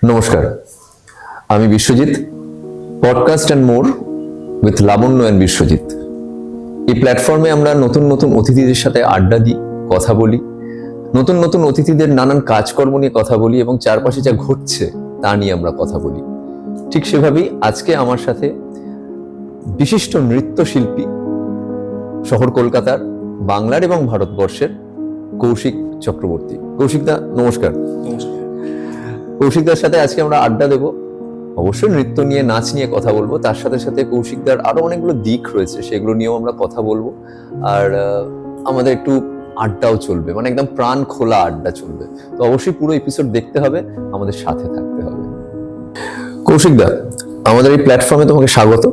নমস্কার, আমি Biswajit. Podcast and more with Labanya and Biswajit. এই প্ল্যাটফর্মে আমরা নতুন নতুন অতিথিদের সাথে আড্ডা দিই, কথা বলি, নতুন নতুন অতিথিদের নানান কাজকর্ম নিয়ে কথা বলি এবং চারপাশে যা ঘটছে তা নিয়ে আমরা কথা বলি। ঠিক সেভাবেই আজকে আমার সাথে বিশিষ্ট নৃত্যশিল্পী, শহর কলকাতার, বাংলার এবং ভারতবর্ষের কৌশিক চক্রবর্তী। কৌশিকদা, নমস্কার। কৌশিকদার সাথে আজকে আমরা আড্ডা দেব, অবশ্যই নৃত্য নিয়ে, নাচ নিয়ে কথা বলবো। তার সাথে সাথে কৌশিকদার আরো অনেকগুলো দিক রয়েছে, সেগুলো নিয়েও আমরা কথা বলবো। আর আমাদের একটু আড্ডাও চলবে, মানে একদম প্রাণ খোলা আড্ডা চলবে। তো অবশ্যই পুরো এপিসোড দেখতে হবে, আমাদের সাথে থাকতে হবে। কৌশিকদা, আমাদের এই প্ল্যাটফর্মে তোমাকে স্বাগত।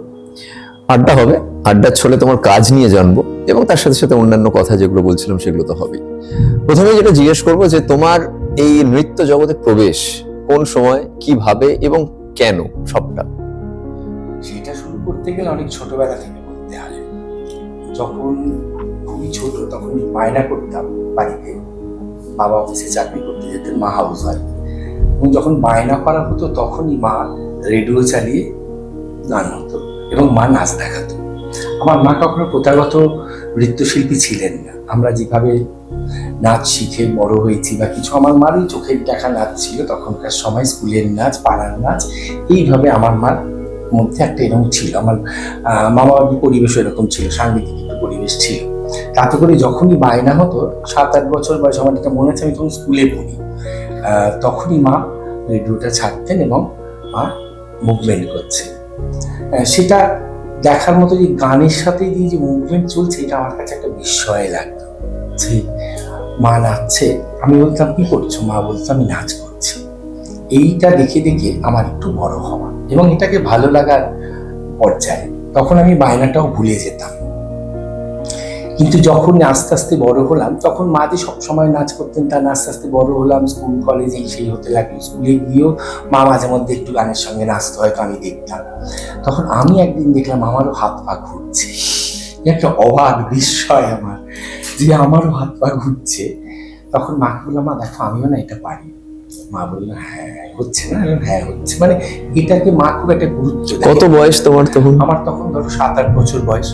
আড্ডা হবে, আড্ডার ছলে তোমার কাজ নিয়ে জানবো এবং তার সাথে সাথে অন্যান্য কথা যেগুলো বলছিলাম সেগুলো তো হবেই। প্রথমে যেটা জিজ্ঞেস করবো যে তোমার এই নৃত্য জগতে প্রবেশ কোন সময়, কিভাবে এবং কেন, সবটা। সেটা শুরু করতে গেলে অনেক ছোটবেলা থেকে করতে হয়। যখন খুবই ছোট তখন বায়না করতাম বাড়িতে, বাবা অফিসে চাকরি করতে যেতেন, মা হাউস ওয়াইফ, এবং যখন বায়না করা হতো তখনই মা রেডিও চালিয়ে গান হতো এবং মা নাচ দেখাতো। আমার মা কখনো প্রথাগত নৃত্যশিল্পী ছিলেন না। আমরা যেভাবে নাচ শিখে বড় হয়েছি বা কিছু, আমার মারই চোখের দেখা নাচ ছিল তখনকার সময়, স্কুলের নাচ, পাড়ার নাচ, এইভাবে আমার মার মধ্যে একটা এরকম ছিল। আমার মামা বাড়ির পরিবেশও এরকম ছিল, সাংগীতিক একটা পরিবেশ ছিল। তাতে করে যখনই বায়না হতো, 7-8 বছর বয়স, আমার এটা মনে আছে, আমি তখন স্কুলে পড়ি, তখনই মা রেডিওটা ছাড়তেন এবং মা মুভমেন্ট করছে। সেটা দেখার মতো, যে গানের সাথে দিয়ে যে মুভমেন্ট চলছে, এটা আমার কাছে একটা বিস্ময় লাগতো। যে মা নাচছে, আমি বলতাম কি করছো? মা বলতো আমি নাচ করছি। এইটা দেখে দেখে আমার একটু বড় হওয়া এবং এটাকে ভালো লাগার পর্যায়ে, তখন আমি বায়নাটাও ভুলে যেতাম। কিন্তু যখন আস্তে আস্তে বড় হলাম, তখন মা যে সবসময় নাচ করতেন তা না, আস্তে আস্তে বড় হলাম, স্কুল কলেজে সেই হতে লাগলো। স্কুলে গিয়েও মা মাঝে মধ্যে একটু গানের সঙ্গে নাচতে, হয়তো আমি দেখতাম। তখন আমি একদিন দেখলাম আমারও হাত পা ঘুরছে। একটা অবাক বিস্ময় আমার, যে আমারও হাত পা ঘুরছে। তখন মাকে বললাম, মা দেখো আমিও না এটা পারি। মা বললো হ্যাঁ হচ্ছে না, হ্যাঁ হচ্ছে, মানে এটাকে মা খুব একটা গুরুত্ব দেয়। কত বয়স তোমার তখন? আমার তখন ধরো 7-8 বছর বয়স।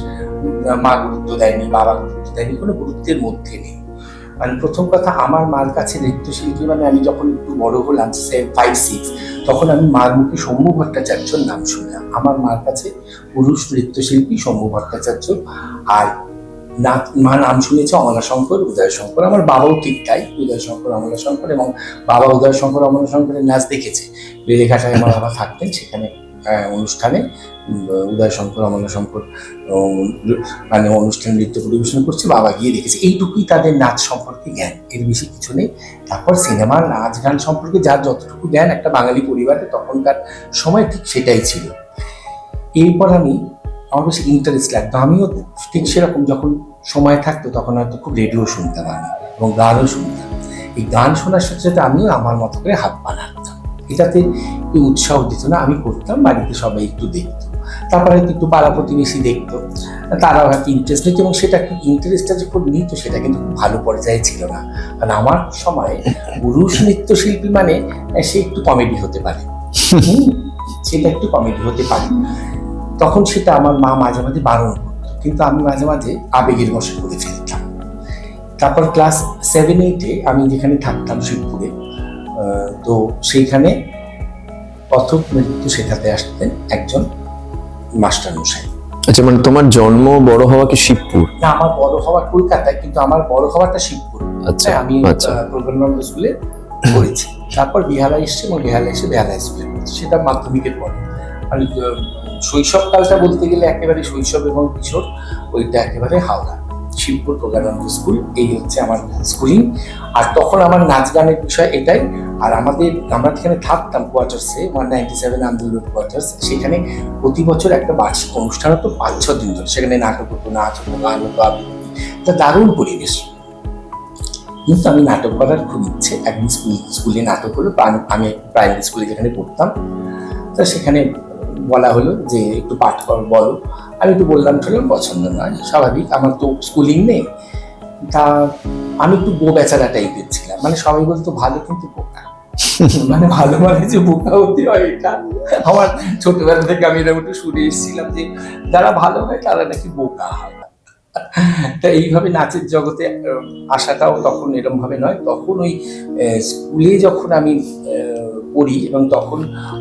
মা গুরুত্ব দেয়নি, বাবা গুরুত্ব দেয়নি, কোনো গুরুত্বের মধ্যে নেই। মানে প্রথম কথা, আমার মার কাছে নৃত্যশিল্পী মানে আমি যখন একটু বড় হলাম, 5-6, তখন আমি মার মুখে শম্ভু ভট্টাচার্যর নাম শুনলাম। আমার মার কাছে পুরুষ নৃত্যশিল্পী শম্ভু ভট্টাচার্য, আর মা নাম শুনেছে অমলাশঙ্কর, উদয়শঙ্কর। আমার বাবাও ঠিক তাই, উদয়শঙ্কর, অমলাশঙ্কর, এবং বাবা উদয়শঙ্কর, অমলাশঙ্করের নাচ দেখেছে। বেলেঘাটায় আমার বাবা থাকতেন, সেখানে অনুষ্ঠানে উদয়শঙ্কর, অমলাশঙ্কর মানে অনুষ্ঠানে নৃত্য পরিবেশন করছে, বাবা গিয়ে দেখেছে। এইটুকুই তাদের নাচ সম্পর্কে জ্ঞান, এর বেশি কিছু নেই। তারপর সিনেমার নাচ গান সম্পর্কে যার যতটুকু জ্ঞান একটা বাঙালি পরিবারে তখনকার সময়, ঠিক সেটাই ছিল। এরপর আমার বেশি ইন্টারেস্ট লাগতো, আমিও ঠিক সেরকম যখন সময় থাকতো তখন হয়তো খুব রেডিও শুনতাম আমি, এবং গানও শুনতাম। এই গান শোনার সাথে সাথে আমিও আমার মতো করে হাত বানাতাম। এটাতে কেউ উৎসাহ দিত না, আমি করতাম, বাড়িতে সবাই একটু দেখতো, তারপরে একটু পাড়া প্রতিবেশী দেখতো, তারাও হয়তো ইন্টারেস্ট নিত, এবং সেটা ইন্টারেস্টটা যখন নিত সেটা কিন্তু খুব ভালো পর্যায়ে ছিল না। কারণ আমার সময় পুরুষ নৃত্যশিল্পী মানে সে একটু কমেডি হতে পারে, সেটা একটু কমেডি হতে পারে। তখন সেটা আমার মা মাঝে মাঝে বারণ করতো, কিন্তু আমি মাঝে মাঝে আবেগের বশে করে ফেলতাম। তারপর ক্লাস 7-8-এ আমি যেখানে থাকতাম শিবপুরে, তো সেইখানে কথক নৃত্য শেখাতে আসতেন একজন মাস্টার মশাই। আচ্ছা, মানে তোমার জন্ম বড় হওয়া কি শিবপুর? না, আমার বড় হওয়া কলকাতায়, কিন্তু আমার বড় হওয়াটা শিবপুর। আচ্ছা, আমি প্রজ্ঞানন্দ স্কুলে পড়েছি, তারপর বেহালা এসছে, এবং বেহালা এসে বেহালা স্কুলে পড়েছি, সেটা মাধ্যমিকের পরে। মানে শৈশবকালটা বলতে গেলে একেবারে শৈশব এবং কিশোর, ওইটা একেবারে হাওড়া শিবপুর প্রজ্ঞানন্দ স্কুল, এই হচ্ছে আমার স্কুলিং। আর তখন আমার নাচ গানের বিষয় এটাই। আর আমরা যেখানে থাকতাম কোয়ার্টার্সে, 197 আন্দুল রোড কোয়ার্টার্স, সেখানে প্রতি বছর একটা বার্ষিক অনুষ্ঠান হতো 5-6 দিন ধরে। সেখানে নাটক হতো, নাচ হতো, গান হতো, আবৃত্তি, একটা দারুণ পরিবেশ। কিন্তু আমি নাটক করার খুব ইচ্ছে। একদিন স্কুলে নাটক হলো, আমি প্রাইমারি স্কুলে যেখানে পড়তাম, তা সেখানে বলা হলো যে একটু পাঠ কর, বলো। আমি একটু বললাম, ঠেলাম, পছন্দ নয়, স্বাভাবিক, আমার তো স্কুলিং নেই। তা আমি একটু বেচারা টাইপের ছিলাম, মানে সবাই বলতো ভালো কিন্তু বোকা। মানে ভালো মানে যে বোকা হতে হয়, এটা আমার ছোটবেলা থেকে আমি এরকম একটু শুনে এসেছিলাম যে যারা ভালো হয় তারা নাকি বোকা হয়। তা এইভাবে নাচের জগতে আসাটাও তখন এরকম ভাবে নয়। তখন ওই স্কুলে যখন আমি পড়ি এবং তখন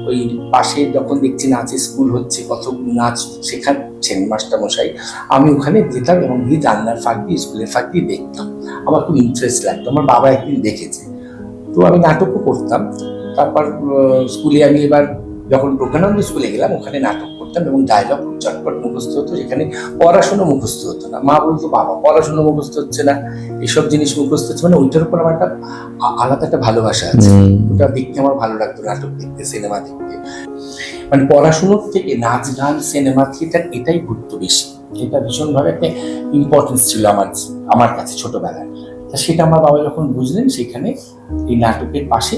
ওই পাশে যখন দেখছি নাচের স্কুল হচ্ছে, কত নাচ শেখাচ্ছেন মাস্টারমশাই, আমি ওখানে যেতাম এবং গিয়ে জানলার ফাঁক দিয়ে স্কুলের ফাঁক দিয়ে দেখতাম। আমার খুব ইন্টারেস্ট লাগতো। আমার বাবা একদিন দেখেছে, তো আমি নাটকও করতাম। তারপর স্কুলে আমি এবার যখন প্রজ্ঞানন্দ স্কুলে গেলাম, ওখানে নাটক করতাম এবং ডায়লগ চটপট মুখস্থ হতো, যেখানে পড়াশুনো মুখস্থ হতো না। মা বলতো, বাবা পড়াশুনো মুখস্থ হচ্ছে না, এসব জিনিস মুখস্থ হচ্ছে, মানে ওইটার উপর আমার একটা আলাদা একটা ভালোবাসা আছে। ওটা দেখতে আমার ভালো লাগতো, নাটক দেখতে, সিনেমা দেখতে। মানে পড়াশুনোর থেকে নাচ গান সিনেমা থিয়েটার এটাই ঘুরতো বেশি। এটা ভীষণভাবে একটা ইম্পর্টেন্স ছিল আমার কাছে ছোটবেলায়। তা সেটা আমার বাবা যখন বুঝলেন, সেখানে এই নাটকের পাশে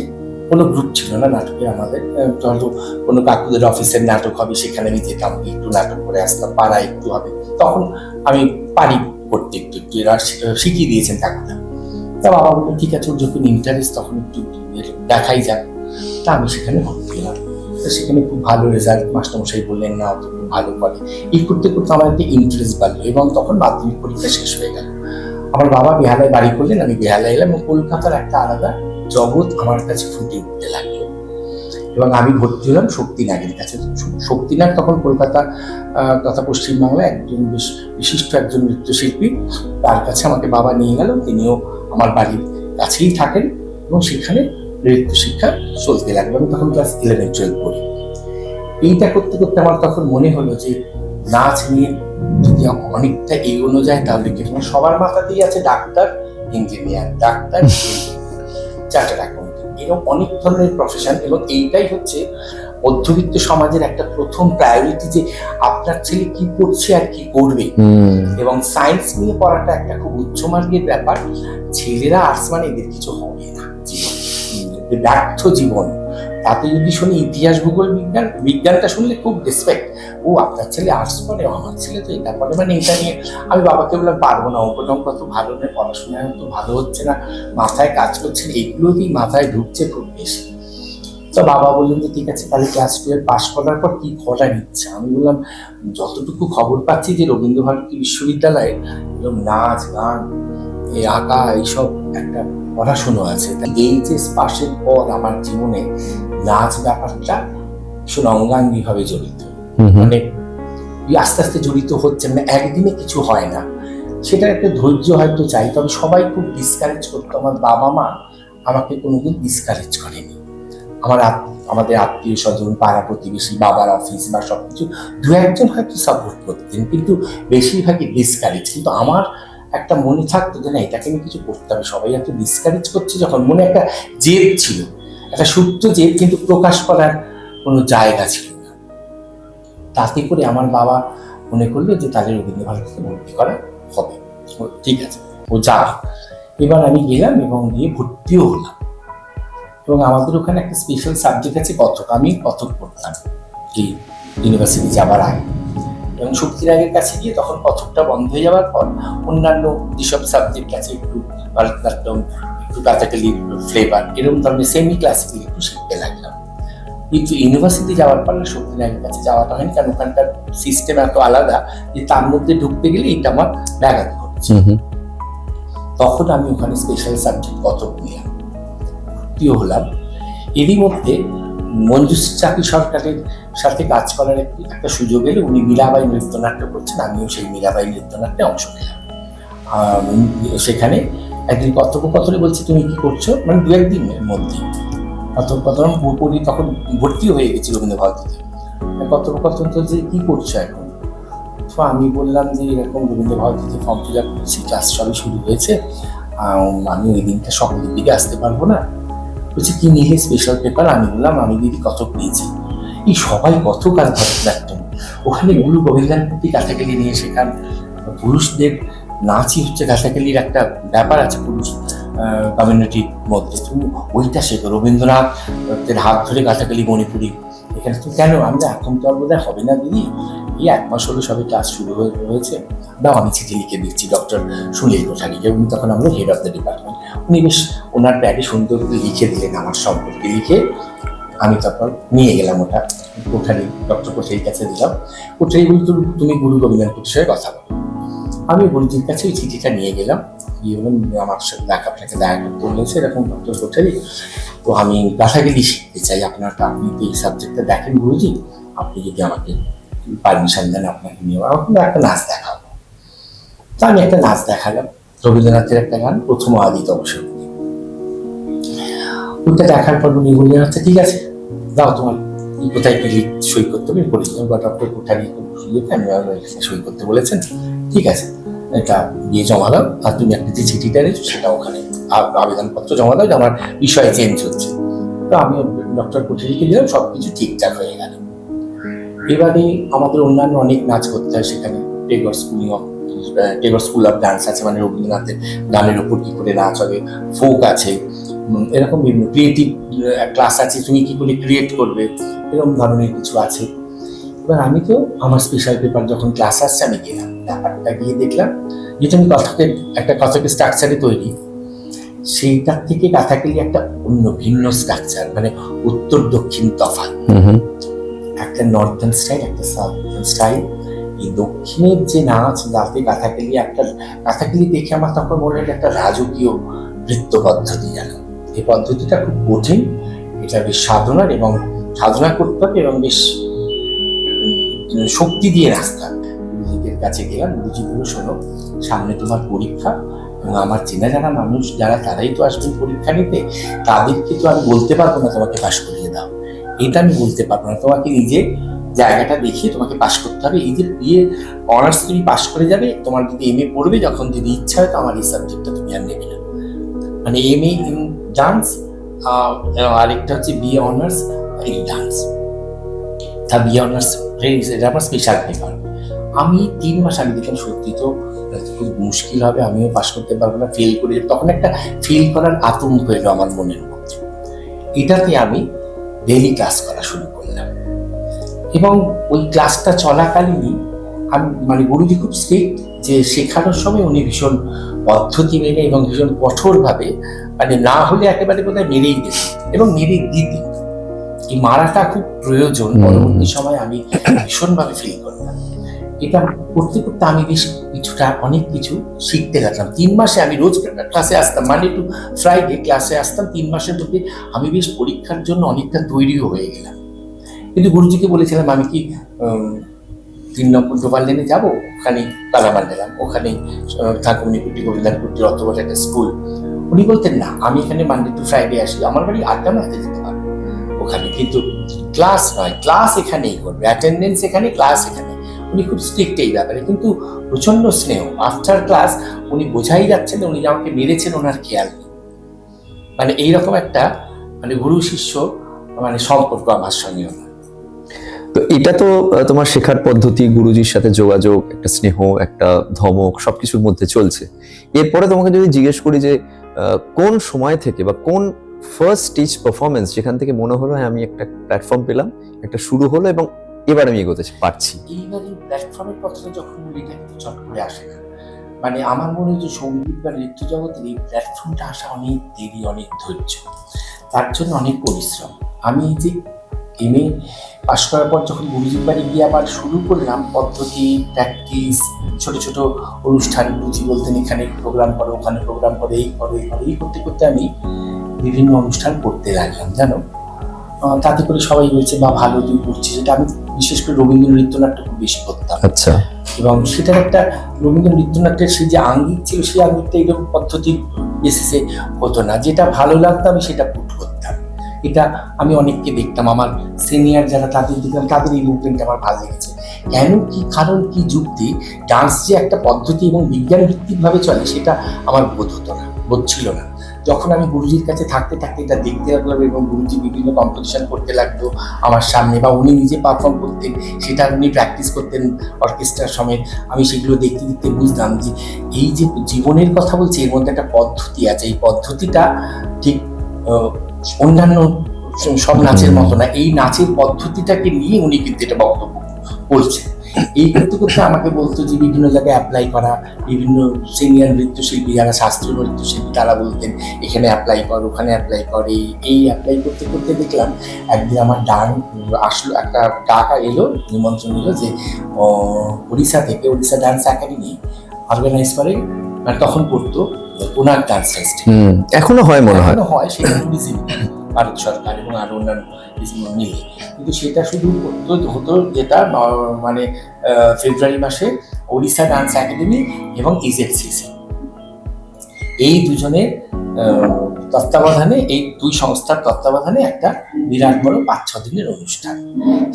কোনো গ্রুপ ছিল না নাটকের আমাদের, ধরো কোনো কাকুদের অফিসের নাটক হবে, সেখানে আমি যেতাম, একটু নাটক করে আসতাম, পাড়ায় একটু হবে, তখন আমি পারি করতে একটু একটু, এরা শিখিয়ে দিয়েছেন কাকুরা। তা বাবা বললো ঠিক আছে, ওর যখন ইন্টারেস্ট তখন একটু দেখাই যাক। তা আমি সেখানে ভর্তি হলাম। সেখানে খুব ভালো রেজাল্ট, মাস্টারমশাই বললেন না অত খুব ভালো করে। এই করতে করতে আমার একটা ইন্টারেস্ট বাড়লো এবং তখন মাধ্যমিক পরীক্ষা শেষ হয়ে গেল। আমার বাবা বেহালায় বাড়ি করলেন, আমি বেহালায় এলাম এবং কলকাতার একটা আলাদা জগৎ আমার কাছে ফুটে উঠতে লাগলো। এবং আমি ভর্তি হলাম শক্তিনাগের কাছে। শক্তিনাগ তখন কলকাতা তথা পশ্চিমবাংলায় একজন বেশ বিশিষ্ট একজন নৃত্যশিল্পী, তার কাছে আমাকে বাবা নিয়ে গেল। তিনিও আমার বাড়ির কাছেই থাকেন এবং সেখানে নৃত্য শিক্ষা চলতে লাগলো। আমি তখন ক্লাস 11-12 পড়ি। এইটা করতে করতে আমার তখন মনে হলো যে নাচ নিয়ে যদি অনেকটা এগোনো যায় তাহলে কি, সবার মাথাতেই আছে doctor, engineer, doctor, chartered accountant, এরকম অনেক ধরনের প্রফেশন। এবং এইটাই হচ্ছে মধ্যবিত্ত সমাজের একটা প্রথম প্রায়োরিটি, যে আপনার ছেলে কি করছে আর কি করবে। এবং সায়েন্স নিয়ে পড়াটা একটা খুব উচ্চমার্গের ব্যাপার। ছেলেরা আর্টস মানে এদের কিছু হবে না, ব্যর্থ জীবন। তাতে যদি শুনি ইতিহাস, ভূগোল, বিজ্ঞানটা শুনলে খুব রেসপেক্ট। ও আপনার ছেলে আর্টস পড়ে, আমার ছেলে তো এটা পড়ে, মানে এটা নিয়ে আমি বাবাকে বললাম পারবো না, অঙ্ক তো ভালো নয়, পড়াশোনায় তো ভালো হচ্ছে না, মাথায় কাজ করছে না, এগুলোতেই মাথায় ঢুকছে খুব বেশি। তো বাবা বললেন যে ঠিক আছে, তাহলে ক্লাস 12 পাস করার পর কি করার ইচ্ছা। আমি বললাম যতটুকু খবর পাচ্ছি যে রবীন্দ্রভারতী বিশ্ববিদ্যালয়ে এরকম নাচ গান, এই আঁকা, এইসব একটা পড়াশুনো আছে। এইচএস পাশের পর আমার জীবনে নাচ ব্যাপারটা ভীষণ অঙ্গাঙ্গি ভাবে জড়িত। মানে আস্তে আস্তে জড়িত হচ্ছে, মানে একদিনে কিছু হয় না, সেটা একটা ধৈর্য হয়তো চাই। তবে সবাই খুব ডিসকারেজ করতো, আমার বাবা মা আমাকে কোনোদিন ডিসকারেজ করেনি। আমাদের আত্মীয় স্বজন, পাড়া প্রতিবেশী, বাবার অফিস বা সবকিছু দু একজন হয়তো সাপোর্ট করতেন, কিন্তু বেশিরভাগই ডিসকারেজ। কিন্তু আমার একটা মনে থাকতো যে না, এটাকে আমি কিছু করতে হবে, সবাই এত ডিসকারেজ করছে যখন, মনে একটা জেদ ছিল, একটা সুপ্ত জেদ, কিন্তু প্রকাশ করার কোনো জায়গা ছিল না। তাতে করে আমার বাবা মনে করলো যে তাদের রবীন্দ্রভারতীতে ভর্তি করা হবে, ঠিক আছে ও যাবে। এবার আমি গেলাম এবং গিয়ে ভর্তিও হলাম। এবং আমাদের ওখানে একটা স্পেশাল সাবজেক্ট আছে কত্থক। আমি কত্থক পড়তাম এই ইউনিভার্সিটি যাবার আগে। এবং শক্তিনাগের কাছে গিয়ে তখন কত্থকটা বন্ধ হয়ে যাওয়ার পর অন্যান্য যেসব সাবজেক্ট আছে, একটু ভারতনাট্যম, একটু কাথাকলি ফ্লেভার, এরকম ধরনের সেমি ক্লাসিক্যাল একটু শিখতে লাগলাম। কিন্তু ইউনিভার্সিটি যাওয়ার পর শক্তিনাগের কাছে যাওয়াটা হয়নি, কারণ ওখানকার সিস্টেম এত আলাদা যে তার মধ্যে ঢুকতে গেলে এটা আমার ব্যাঘাত ঘটছে। তখন আমি ওখানে স্পেশাল সাবজেক্ট কত্থক নিলাম, ভর্তিও হলাম। এরই মধ্যে মঞ্জুশ্রী চাকি সরকারের সাথে কাজ করার একটা সুযোগ এলে, উনি মীরাবাই নৃত্যনাট্য করছেন, আমিও সেই মীরাবাই নৃত্যনাট্যে অংশ নিলাম। সেখানে একদিন কথোপকথনে বলছি তুমি কি করছো, মানে দু একদিনের মধ্যে কথোপকথন পুরোপুরি, তখন ভর্তিও হয়ে গেছি রবীন্দ্রভারতীতে। কথোপকথন চলছে কি করছো এখন। তো আমি বললাম যে এরকম রবীন্দ্রভারতীতে ফর্ম ফিল আপ করছি, ক্লাস সবই শুরু হয়েছে, আমি ওই দিনটা সকালের দিকে আসতে পারবো না। বলছি কি নিলে স্পেশাল পেপার। আমি বললাম আমি দিদি কত্থক নিয়েছি। এই সবাই কত্থক আর ভরতনাট্যম, ওখানে গুরু গোবিন্দানপতি কাথাকলি নিয়ে শেখান। পুরুষদের নাচই হচ্ছে কাথাকলির একটা ব্যাপার আছে পুরুষ কমিউনিটির মধ্যে, তুমি ওইটা শেখো। রবীন্দ্রনাথের হাত ধরে কাথাকলি মণিপুরি এখানে তো কেন, আমরা এখন তো আর বোধহয় হবে না দিদি, এই 1 মাস হলো সবে ক্লাস শুরু হয়েছে। দাও আমি চিঠি লিখে দিচ্ছি ডক্টর সুনীল কোঠারিকে, উনি তখন আমাদের হেড অফ দ্য ডিপার্টমেন্ট। উনি বেশ ওনার প্যাডে সুন্দর করে লিখে দিলেন আমার সম্পর্কে লিখে। আমি তারপর নিয়ে গেলাম ওটা কোঠারি, ডক্টর কোঠারির কাছে দিলাম। কোঠারি বলল তুমি গুরু গোবিন্দপুরের সঙ্গে কথা বলো। আমি গুরুজির কাছে ওই চিঠিটা নিয়ে গেলাম, গিয়ে বললাম আমার সাথে আপনাকে দেখা করতে বলেছে এরকম ডক্টর কোঠারি, তো আমি গাথাগেলি শিখতে চাই, আপনি তো এই সাবজেক্টটা দেখেন গুরুজি, আপনি যদি আমাকে পারমিশন দেন আপনাকে নিয়ে একটা নাচ দেখাবো। তা আমি একটা নাচ দেখালাম, রবীন্দ্রনাথের একটা গান, প্রথম আদিত অবসর। ওইটা দেখার পর উনি বললেন আচ্ছা ঠিক আছে দাও, তোমার কোথায় গেলে সই করতে হবে বলি, বা ডক্টর কোঠারি সই করতে বলেছেন, ঠিক আছে এটা দিয়ে জমা দাও, আর তুমি একটা যে চিঠিটা রয়েছে সেটা ওখানে আবেদনপত্র জমা দাও যে আমার বিষয় চেঞ্জ হচ্ছে। তো আমি ডক্টর কোঠারিকে দিলাম, সবকিছু ঠিকঠাক হয়ে গেল। এবারে আমাদের অন্যান্য অনেক নাচ করতে হয় সেখানে, টেগর স্কুল অফ ডান্স আছে, মানে রবীন্দ্রনাথের গানের উপর কি করে নাচ হবে, ফোক আছে, এরকম বিভিন্ন ক্রিয়েটিভ ক্লাস আছে, তুমি কি করে ক্রিয়েট করবে, এরকম ধরনের কিছু আছে। এবার আমি তো আমার স্পেশাল পেপার যখন ক্লাস আসছে আমি গেলাম, ব্যাপারটা গিয়ে দেখলাম যেটা আমি কথাকে স্ট্রাকচারে তৈরি, সেইটার থেকে কথাকেলি একটা অন্য ভিন্ন স্ট্রাকচার, মানে উত্তর দক্ষিণ তফাৎ, একটা নর্দার্ন স্টাইল একটা সাউথার্ন স্টাইল। এই দক্ষিণের যে নাচ যাতে কাথাকেলি দেখে আমার তখন মনে হয় একটা রাজকীয় নৃত্য পদ্ধতি, জানো এই পদ্ধতিটা খুব কঠিন, এটা বেশ সাধনার এবং সাধনা করতে হবে এবং বেশ শক্তি দিয়ে নাচতে হবে। গুরুজিদের কাছে গেলাম, গুরুজি বলল শোনো সামনে তোমার পরীক্ষা, এবং আমার চেনা জানা মানুষ যারা তারাই তো আসবেন পরীক্ষা নিতে, তাদেরকে তো আমি বলতে পারবো না তোমাকে পাশ করিয়ে দাও, এটা আমি বলতে পারবো না, তোমাকে নিজে জায়গাটা দেখিয়ে তোমাকে পাশ করতে হবে। এই যে অনার্স তুমি পাশ করে যাবে, তোমার যদি এমএ পড়বে যখন যদি ইচ্ছা হয় তো আমার এই সাবজেক্টটা তুমি আর নেবে না, মানে এমএ ইন ডান্স, আরেকটা হচ্ছে বিএ অনার্স ইন ডান্স, তা বিএ অনার্স এটা আমার স্পেশাল পেপার। আমি 3 মাস আমি দেখলাম সত্যি তো খুব মুশকিল হবে, আমিও পাশ করতে পারবো না, ফেল করে যাবো, তখন একটা ফেল করার আতঙ্ক এলো আমার মনের মধ্যে। এটাতে আমি ডেইলি ক্লাস করা শুরু করলাম, এবং ওই ক্লাসটা চলাকালীনই আমি মানে গুরুজি খুব স্ট্রিক্ট, যে শেখানোর সময় উনি ভীষণ পদ্ধতি মেনে এবং ভীষণ কঠোরভাবে, মানে না হলে একেবারে বোধহয় মেরেই দিতেন এবং মেরে দিতেন। এই মারাটা খুব প্রয়োজন, পরবর্তী সময় আমি ভীষণভাবে ফিল করলাম। এটা করতে করতে আমি বেশ অনেক কিছু শিখতে লাগলাম। 3 মাসে আমি রোজ ক্লাসে আসতাম, মানে টু ফ্রাইডে ক্লাসে আসতাম। 3 মাসের মধ্যে আমি বেশ পরীক্ষার জন্য অনেকটা তৈরিও হয়ে গেলাম। কিন্তু গুরুজিকে বলেছিলাম আমি কি 3 নম্বর ডোবার লেনে যাবো, ওখানে কালামার গেলাম, ওখানে ঠাকুরমণিকুটি গোবিন্দপুরটির অত বড় একটা স্কুল। উনি বলতেন না আমি এখানে মানডে টু ফ্রাইডে আসি, আমার বাড়ি আড্ডা মারতে যেতে পারবো ওখানে, কিন্তু ক্লাস নয়, ক্লাস এখানেই করবে, অ্যাটেন্ডেন্স এখানে, ক্লাস এখানে। উনি খুব স্ট্রিক্ট এই ব্যাপারে, কিন্তু প্রচন্ড স্নেহ। আফটার ক্লাস উনি বোঝাই যাচ্ছেন উনি আমাকে মেরেছেন ওনার খেয়াল নেই, মানে এইরকম একটা মানে গুরু শিষ্য মানে সম্পর্ক আমার সঙ্গে। তো এটা তো তোমার শেখার পদ্ধতি, গুরুজির সাথে যোগাযোগ, একটা স্নেহ, একটা ধমক, সবকিছুর মধ্যে চলছে। এরপরে তোমাকে যদি জিজ্ঞেস করি যে কোন সময় থেকে বা কোন ফার্স্ট স্টেজ পারফরমেন্স যেখান থেকে মনে হলো হ্যাঁ আমি একটা প্ল্যাটফর্ম পেলাম, একটা শুরু হলো এবং এবার আমি এগোতে পারছি। এইবার এই প্ল্যাটফর্মের কথাটা যখন বলি এটা কিন্তু চট করে আসে না, মানে আমার মনে হয় যে সঙ্গীত বা নৃত্য জগতের এই প্ল্যাটফর্মটা আসা অনেক দেরি, অনেক ধৈর্য, তার জন্য অনেক পরিশ্রম। আমি যে এমএ পাশ করার পর যখন গুরুজির বাড়ি গিয়ে আবার শুরু করলাম পদ্ধতি, প্র্যাকটিস, ছোট ছোট অনুষ্ঠান, গুরুজি বলতেন এখানে প্রোগ্রাম করো, ওখানে প্রোগ্রাম করো, এই করো, এই করো, এই করতে করতে আমি বিভিন্ন অনুষ্ঠান করতে লাগলাম, জানো। তাতে করে সবাই বলছে বা ভালো তুই করছিস। এটা আমি বিশেষ করে রবীন্দ্র নৃত্যনাট্য খুব বেশি করতাম। আচ্ছা। এবং সেটার একটা রবীন্দ্র নৃত্যনাট্যের সেই যে আঙ্গিক ছিল, সেই আঙ্গিকটা এরকম পদ্ধতির বেসিসে হতো না। যেটা ভালো লাগতো আমি সেটা পুট করতাম। এটা আমি অনেককে দেখতাম, আমার সিনিয়র যারা তাদের দেখতাম, তাদের এই মুভমেন্টটা আমার ভালো লেগেছে। কেন, কি কারণ, কি যুক্তি, ডান্স যে একটা পদ্ধতি এবং বিজ্ঞান ভিত্তিকভাবে চলে সেটা আমার বোধ হতো না, বোধ ছিল না। যখন আমি গুরুজির কাছে থাকতে থাকতে এটা দেখতে লাগলাম এবং গুরুজি বিভিন্ন কম্পোজিশন করতে লাগতো আমার সামনে, বা উনি নিজে পারফর্ম করতেন, সেটা উনি প্র্যাকটিস করতেন অর্কেস্ট্রার সমেত, আমি সেগুলো দেখতে দেখতে বুঝলাম যে এই যে জীবনের কথা বলছি এর মধ্যে একটা পদ্ধতি আছে। এই পদ্ধতিটা ঠিক অন্যান্য সব নাচের মতো না, এই নাচের পদ্ধতিটাকে নিয়ে উনি কিন্তু এটা বক্তব্য বলছেন। এই করতে করতে আমাকে বলতো যে বিভিন্ন জায়গায় অ্যাপ্লাই করা, বিভিন্ন সিনিয়র নৃত্যশিল্পী যারা শাস্ত্রীয় নৃত্যশিল্পী তারা বলতেন এখানে অ্যাপ্লাই কর, ওখানে অ্যাপ্লাই কর। এই অ্যাপ্লাই করতে করতে দেখলাম একদিন আমার আসলো, একটা ডাক এলো, নিমন্ত্রণ এলো যে উড়িষ্যা থেকে, উড়িষ্যা ডান্স একাডেমি অর্গানাইজ করে, মানে তখন করতো কোনার্ক ডান্স ফেস্টিভ্যাল। এখনো হয় মনে হয়। এখনো হয়, সেটা ট্যুরিজম ভারত সরকার এবং আরো অন্যান্য মিলে, কিন্তু সেটা শুধু হতো যেটা মানে ফেব্রুয়ারি মাসে ওড়িশা ডান্স একাডেমি এবং ইজেডসিসি এই দুজনের তত্ত্বাবধানে, এই দুই সংস্থার তত্ত্বাবধানে একটা বিরাট বড় 5-6 দিনের অনুষ্ঠান।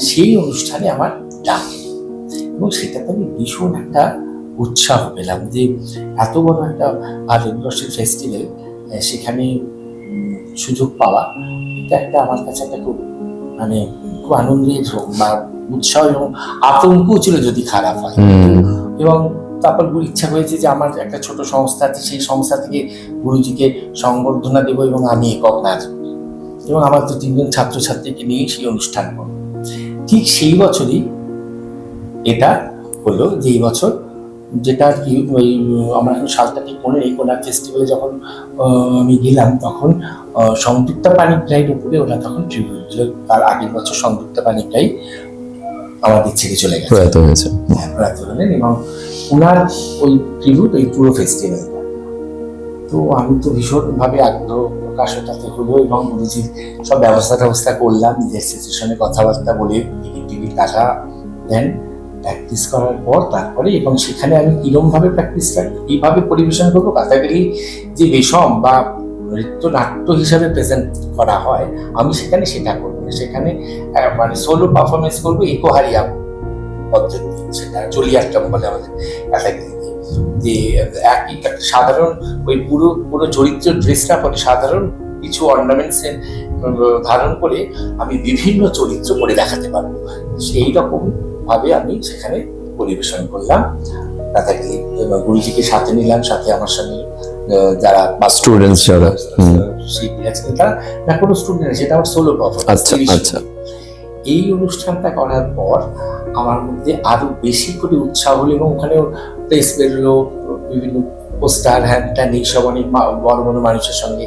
সেই অনুষ্ঠানে আমার ডাক, এবং সেটাতে আমি ভীষণ একটা উৎসাহ পেলাম যে এত বড় একটা ভারতবর্ষের ফেস্টিভ্যাল, সেখানে সুযোগ পাওয়া, এটা একটা আমার কাছে একটা খুব মানে খুব আনন্দের বা উৎসাহ এবং আতঙ্ক ছিল যদি খারাপ হয়। এবং তারপর ইচ্ছা হয়েছে যে আমার একটা ছোট সংস্থা আছে, সেই সংস্থা থেকে গুরুজিকে সংবর্ধনা দেবো এবং আমি একক নাচ, এবং আমার তো 3জন ছাত্রছাত্রীকে নিয়ে সেই অনুষ্ঠান করব। ঠিক সেই বছরই এটা হলো যে এই বছর, যেটা আর কি ওই আমার এখন সালটা ঠিক মনে নেই, কোনার্ক ফেস্টিভ্যালে যখন আমি গেলাম তখন সংযুক্তা পানিগ্রাহীর উপরে ওরা তখন ট্রিবিউট দিল। তার আগের বছর সংযুক্তা পানিগ্রাহী আমাদের ছেড়ে চলে গেছে, প্রয়াত হয়েছে। প্রয়াত হলেন, এবং ওনার ওই ট্রিবিউট ওই পুরো ফেস্টিভ্যালটা। তো আমি তো ভীষণভাবে আগ্রহ প্রকাশ ওটাতে হলো, এবং গুরুজির সব ব্যবস্থা করলাম, নিজের সিচুয়েশনে কথাবার্তা বলে টিকিট টাকা দেন, প্র্যাকটিস করার পর তারপরে, এবং সেখানে আমি কিরমভাবে প্র্যাকটিস করি, কীভাবে পরিবেশন করবো, কাথাকলি যে রেশম বা নৃত্যনাট্য হিসাবে প্রেজেন্ট করা হয়, আমি সেখানে সেটা করবো না, সেখানে মানে সোলো পারফরমেন্স করবো একোহারিয়া পদ্ধতি, সেটা জলিয়াট্টম বলে আমাদের কাথাকলিতে, যে একই সাধারণ ওই পুরো চরিত্র ড্রেসটা পরে সাধারণ কিছু অর্নামেন্টস ধারণ করে আমি বিভিন্ন চরিত্র করে দেখাতে পারবো, সেই রকম ভাবে আমি সেখানে পরিবেশন করলাম কাথাকলি। গুরুজিকে সাথে নিলাম, সাথে আমার সঙ্গে যারা স্টুডেন্টস যারা শিল্পীরা ছিলেন, তারা না কোনো স্টুডেন্ট, সেটা আমার সোলো পারফরমেন্স। আচ্ছা আচ্ছা। এই অনুষ্ঠানটা করার পর আমার মধ্যে আরো বেশি করে উৎসাহ হলো, এবং ওখানেও প্রেস বেরোলো, বিভিন্ন পোস্টার হ্যান ত্যান এইসব, অনেক বড় বড় মানুষের সঙ্গে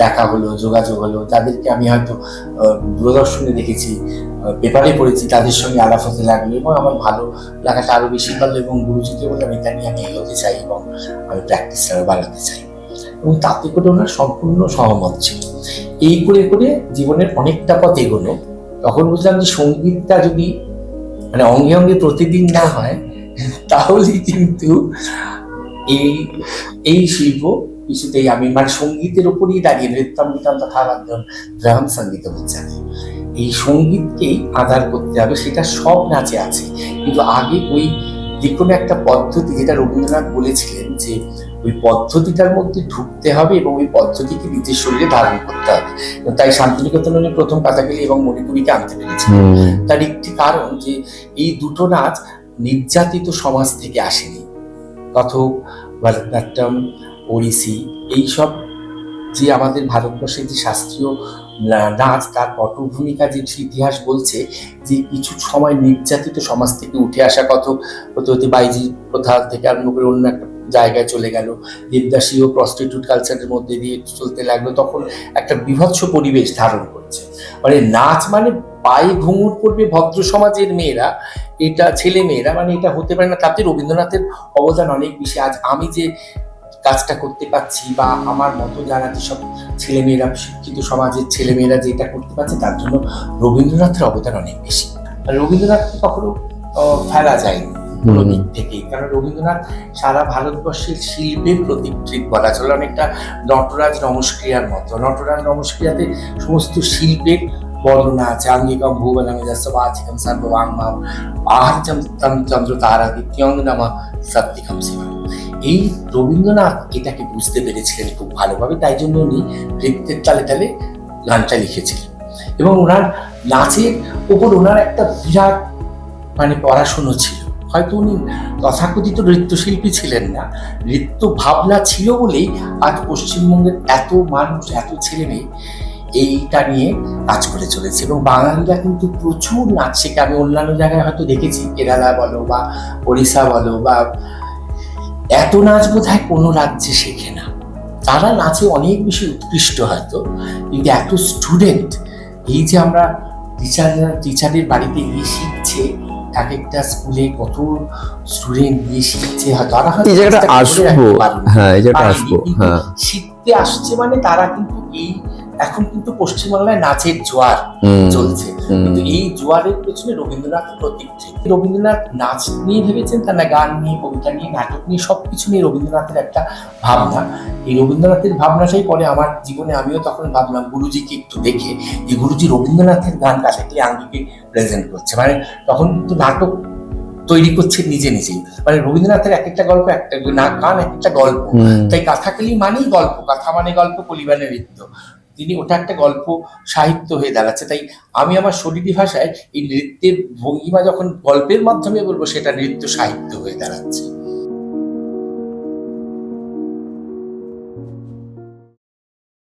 দেখা হলো, যোগাযোগ হলো, যাদেরকে আমি হয়তো দূরদর্শনে দেখেছি, পেপারে পড়েছি, তাদের সঙ্গে আলাপ হতে লাগলো, এবং আমার ভালো লাগাটা আরো বেশি পারলো, এবং গুরুজিকে বললাম এটা নিয়ে আমি এগোতে চাই এবং আমি প্র্যাকটিসটা বাড়াতে চাই, এবং তাতে করে ওনার সম্পূর্ণ সহমত ছিল। এই করে করে জীবনের অনেকটা পথ এগোনো। তখন বুঝলাম যে সঙ্গীতটা যদি মানে অঙ্গে অঙ্গে প্রতিদিন না হয়, তাহলে কিন্তু এই শিল্প কিছুতেই, আমি মানে সঙ্গীতের উপরই দাঁড়িয়ে, নৃত্যম গীতম তথা বাদ্যম গ্রহণ সঙ্গীত উচ্চারণ, এই সঙ্গীতকেই আধার করতে হবে, সেটা সব নাচে আছে। কিন্তু আগে ওই যে কোনো একটা পদ্ধতি, যেটা রবীন্দ্রনাথ বলেছিলেন যে ওই পদ্ধতিটার মধ্যে ঢুকতে হবে এবং ওই পদ্ধতিকে নিজের শরীরে ধারণ করতে হবে। তাই শান্তিনিকেতনে প্রথম কাথাকলি এবং মণিপুরীকে আনতে পেরেছিলেন। তার একটি কারণ যে এই দুটো নাচ নির্যাতিত সমাজ থেকে আসেনি। কথক, ভরতনাট্যম, ওড়িশি, এইসব যে আমাদের ভারতবর্ষের যে শাস্ত্রীয় নাচ, তার পটভূমিকা যে ইতিহাস বলছে যে কিছু সময় নির্যাতিত সমাজ থেকে উঠে আসা কথক হতে হতে বাইজি প্রথা থেকে আরম্ভ করে অন্য একটা জায়গায় চলে গেল, দেবদাসী ও প্রস্টিটিউট কালচারের মধ্যে দিয়ে চলতে লাগলো, তখন একটা বিভৎস পরিবেশ ধারণ করছে। মানে নাচ মানে পায়ে ঘুঙুর পড়বে ভদ্র সমাজের মেয়েরা, এটা ছেলে মেয়েরা, মানে এটা হতে পারে না। তাতে রবীন্দ্রনাথের অবদান অনেক বেশি। আজ আমি যে কাজটা করতে পারছি, বা আমার মতো যারা যেসব ছেলেমেয়েরা, শিক্ষিত সমাজের ছেলেমেয়েরা যেটা করতে পারছে, তার জন্য রবীন্দ্রনাথের অবদান অনেক বেশি। রবীন্দ্রনাথকে কখনো ফেলা যায়নি কোনো দিক থেকেই, কারণ রবীন্দ্রনাথ সারা ভারতবর্ষের শিল্পের প্রতীক বলা চলে, অনেকটা নটরাজ নমস্ক্রিয়ার মতো। নটরাজ নমস্ক্রিয়াতে সমস্ত শিল্পের বর্ণনা আছে, আঙ্গিকম ভুবনামে বাচিকম সর্ববাংমাম আহরচম চন্দ্র তারাদিত্যং নামা সত্যিকম শিবা। এই রবীন্দ্রনাথ এটাকে বুঝতে পেরেছিলেন খুব ভালোভাবে, তাই জন্য উনি নৃত্যের তালে তালে গানটা লিখেছিলেন। এবং ওনার নাচের ওপর ওনার একটা বিরাট মানে পড়াশুনো ছিল। হয়তো উনি তথাকথিত নৃত্যশিল্পী ছিলেন না, নৃত্য ভাবনা ছিল বলেই আজ পশ্চিমবঙ্গের এত মানুষ, এত ছেলে মেয়ে এইটা নিয়ে কাজ করে চলেছে। এবং বাঙালিরা কিন্তু প্রচুর নাচ শেখে। আমি অন্যান্য জায়গায় হয়তো দেখেছি, কেরালা বলো বা ওড়িশা বলো, বা এত নাচ বোধহয় কোনো রাজ্যে শেখে না। তারা নাচে অনেক বেশি উৎকৃষ্ট হয়তো, কিন্তু এত স্টুডেন্ট, এই যে আমরা টিচারের বাড়িতে গিয়ে শিখছে, এক একটা স্কুলে কত স্টুডেন্ট গিয়ে শিখছে, তারা হয়তো এই জায়গাটা কাজটা করে আসবো, রাখতে পারেনি। হ্যাঁ এই জায়গাটা পারেনি, আসবো, কিন্তু হ্যাঁ শিখতে আসছে মানে তারা কিন্তু এই এখন কিন্তু পশ্চিমবাংলায় নাচের জোয়ার চলছে। কিন্তু এই জোয়ারের পেছনে রবীন্দ্রনাথ প্রতীক। রবীন্দ্রনাথ নাচ নিয়ে ভেবেছেন তা না, গান নিয়ে, কবিতা নিয়ে, নাটক নিয়ে, সবকিছু নিয়ে রবীন্দ্রনাথের একটা ভাবনা। এই রবীন্দ্রনাথের ভাবনাটাই পরে আমার জীবনে, আমিও তখন ভাবলাম গুরুজিকে একটু দেখে, যে গুরুজি রবীন্দ্রনাথের গান কাটাকে আঙ্গিকে প্রেজেন্ট করছে, মানে তখন কিন্তু নাটক তৈরি করছে নিজে নিজেই। মানে রবীন্দ্রনাথের এক একটা গল্প, একটা গান এক একটা গল্প। তাই কাথাকলি মানেই গল্প, কথা মানে গল্প, কলি মানে নৃত্য। তিনি ওটা একটা গল্প সাহিত্য হয়ে দাঁড়াচ্ছে। তাই আমি আমার শরীরী ভাষায় এই নৃত্যের ভঙ্গিমা যখন গল্পের মাধ্যমে বলবো, সেটা নৃত্য সাহিত্য হয়ে দাঁড়াচ্ছে।